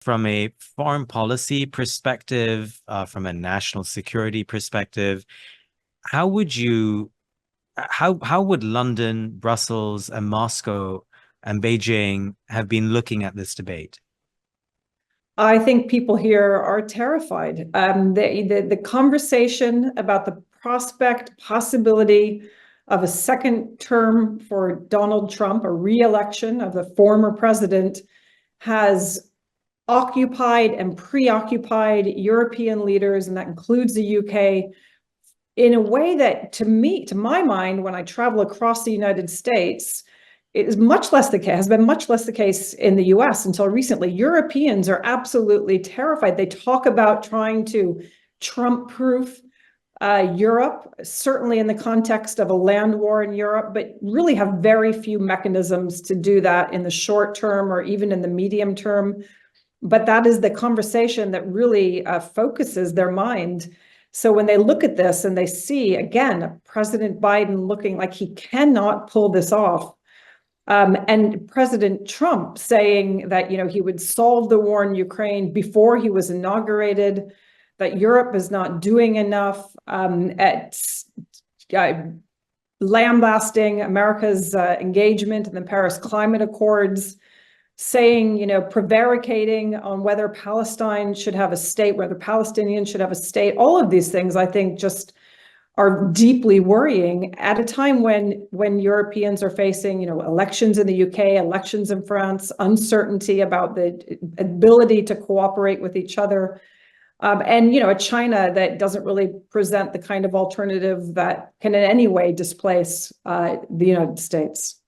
from a foreign policy perspective, from a national security perspective, how would you, how would London, Brussels, and Moscow and Beijing have been looking at this debate? I think people here are terrified. The conversation about the possibility of a second term for Donald Trump, a re-election of the former president, has occupied and preoccupied European leaders, and that includes the UK, in a way that, to my mind, when I travel across the United States, it is much less the case, has been much less the case in the US until recently. Europeans are absolutely terrified. They talk about trying to Trump-proof Europe, certainly in the context of a land war in Europe, but really have very few mechanisms to do that in the short term or even in the medium term. But that is the conversation that really focuses their mind. So when they look at this and they see, again, President Biden looking like he cannot pull this off, and President Trump saying that, he would solve the war in Ukraine before he was inaugurated, that Europe is not doing enough, at lambasting America's engagement in the Paris Climate Accords, saying, prevaricating on whether Palestine should have a state, whether Palestinians should have a state. All of these things, I think, just are deeply worrying at a time when Europeans are facing, elections in the UK, elections in France, uncertainty about the ability to cooperate with each other, and a China that doesn't really present the kind of alternative that can in any way displace the United States.